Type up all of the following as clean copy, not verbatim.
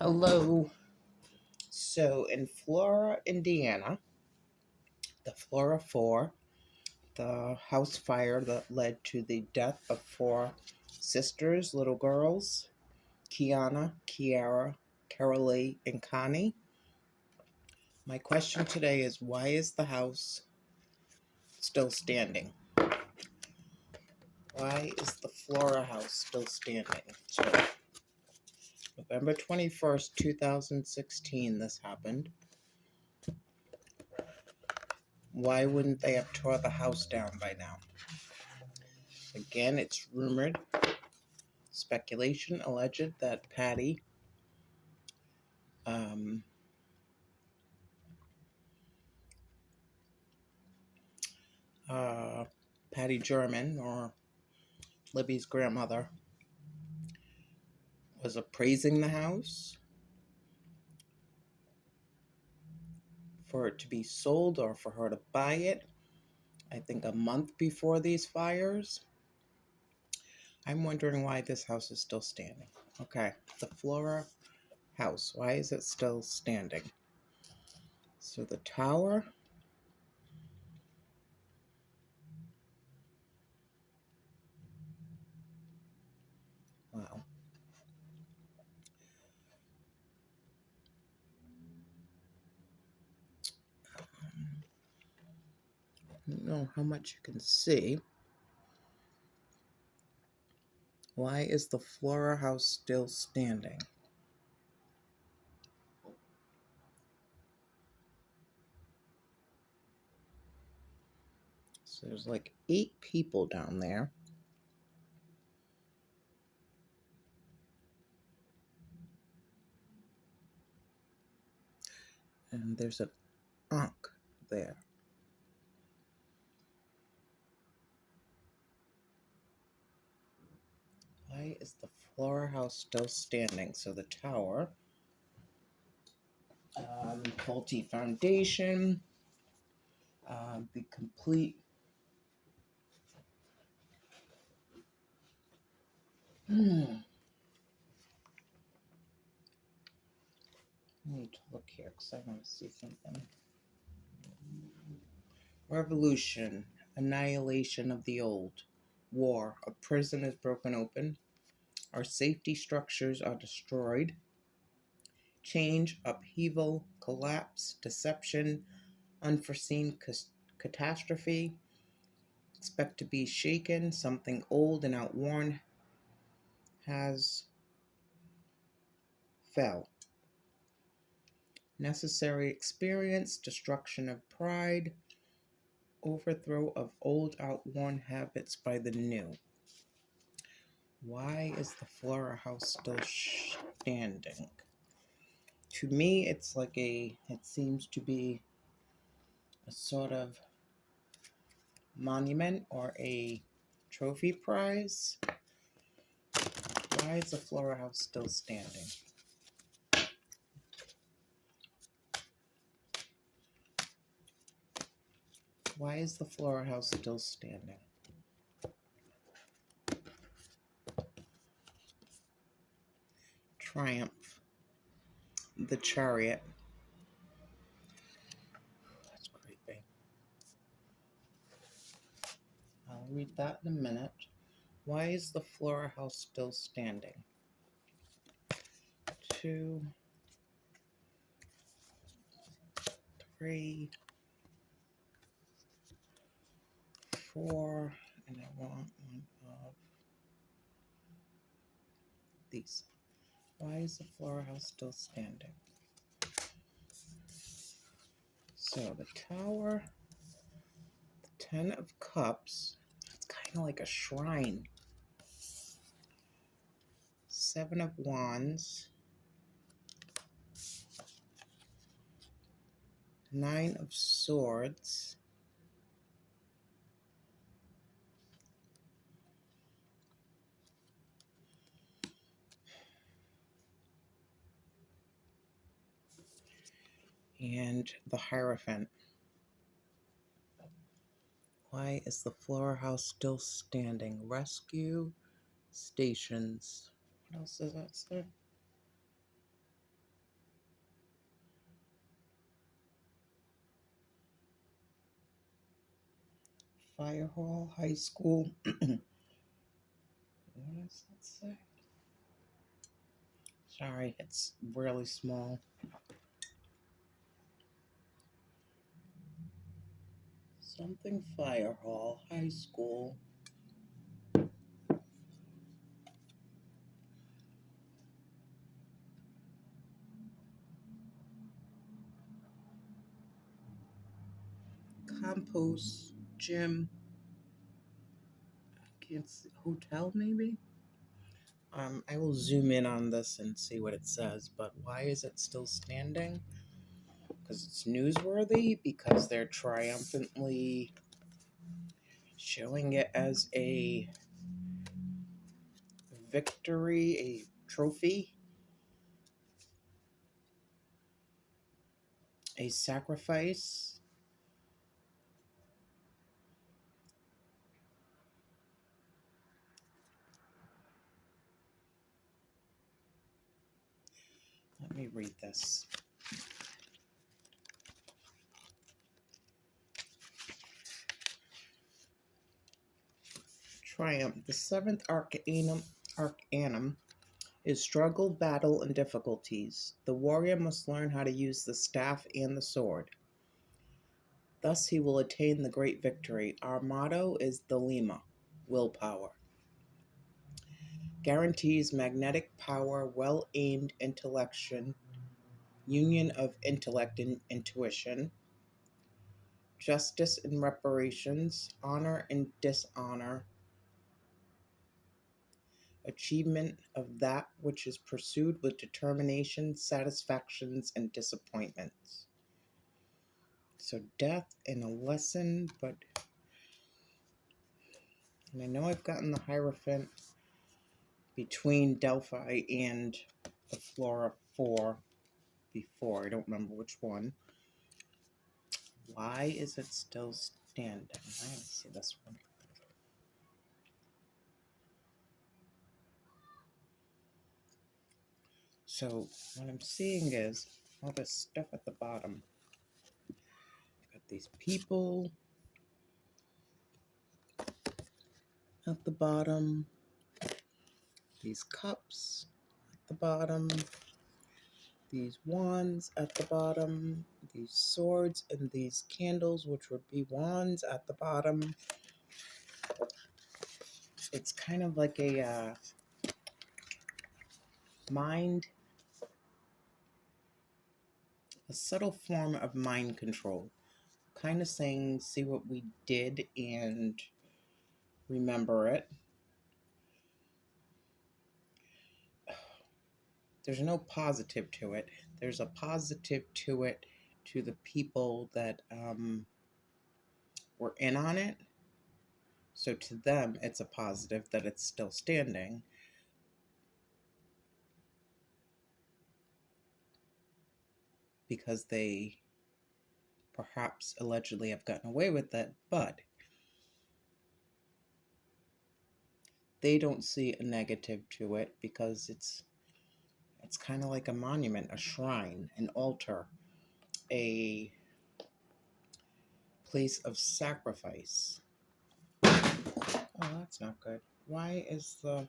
Hello. So in Flora, Indiana, the Flora 4, the house fire that led to the death of four sisters, little girls, Kiana, Kiara, Carolee, and Connie. My question today is, why is the house still standing? Why is the Flora house still standing? So November 21st, 2016, this happened. Why wouldn't they have tore the house down by now? Again, it's rumored, speculation, alleged that um, Patty German, or Libby's grandmother, was appraising the house for it to be sold or for her to buy it. I think a month before these fires. I'm wondering why this house is still standing. Okay, the Flora house. Why is it still standing? So the tower. Wow. I don't know how much you can see. Why is the Flora house still standing? So there's like 8 people down there. And there's an ankh there. Why is the Flora house still standing? So the tower, faulty foundation, the complete I need to look here because I want to see something. Revolution, annihilation of the old. War, a prison is broken open. Our safety structures are destroyed. Change, upheaval, collapse, deception, unforeseen catastrophe. Expect to be shaken. Something old and outworn has fell. Necessary experience, destruction of pride, overthrow of old outworn habits by the new. Why is the Flora house still standing? To me, it seems to be a sort of monument or a trophy prize. Why is the Flora house still standing? Why is the Flora house still standing? Triumph. The Chariot. That's creepy. I'll read that in a minute. Why is the Flora house still standing? 2, 3, 4, and I want one of these. Why is the Flora house still standing? So the tower, the 10 of cups, it's kind of like a shrine. 7 of wands, 9 of swords, and the Hierophant. Why is the Flora house still standing? Rescue stations. What else does that say? Fire Hall High School. What does that say? Sorry, it's really small. Something Fire Hall High School. Compost gym. Can't see, hotel maybe? I will zoom in on this and see what it says, but why is it still standing? Because it's newsworthy, because they're triumphantly showing it as a victory, a trophy, a sacrifice. Let me read this. Triumph. The seventh arcanum is struggle, battle, and difficulties. The warrior must learn how to use the staff and the sword. Thus he will attain the great victory. Our motto is the Lima, willpower. Guarantees magnetic power, well-aimed intellection, union of intellect and intuition, justice and reparations, honor and dishonor, achievement of that which is pursued with determination, satisfactions, and disappointments. So death and a lesson, but and I know I've gotten the Hierophant between Delphi and the Flora 4 before. I don't remember which one. Why is it still standing? I want to see this one. So what I'm seeing is all this stuff at the bottom. Got these people at the bottom, these cups at the bottom, these wands at the bottom, these swords and these candles, which would be wands at the bottom. It's kind of like a mind, a subtle form of mind control. Kind of saying, see what we did and remember it. There's no positive to it. There's a positive to it to the people that were in on it. So to them, it's a positive that it's still standing. Because they perhaps allegedly have gotten away with it, but they don't see a negative to it because it's kind of like a monument, a shrine, an altar, a place of sacrifice. Oh, that's not good. Why is the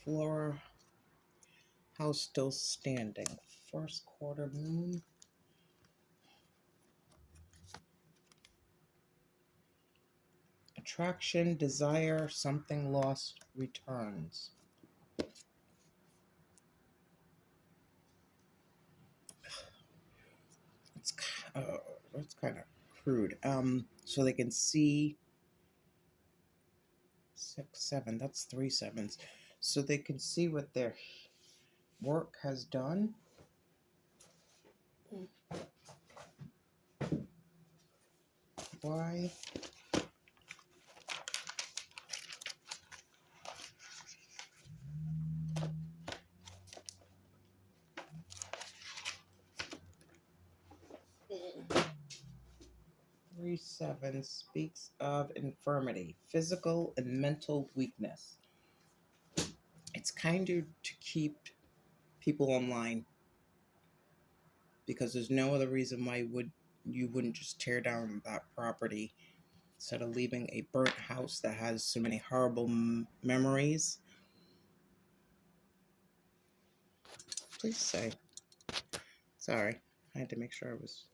Flora house still standing? First quarter moon. Attraction, desire, something lost returns. It's that's kind of crude. So they can see 6, 7. That's 3 sevens. So they can see what their work has done. Why? Three seven speaks of infirmity, physical and mental weakness. It's kind of to keep people online because there's no other reason why you wouldn't just tear down that property instead of leaving a burnt house that has so many horrible memories. Please say. Sorry, I had to make sure I was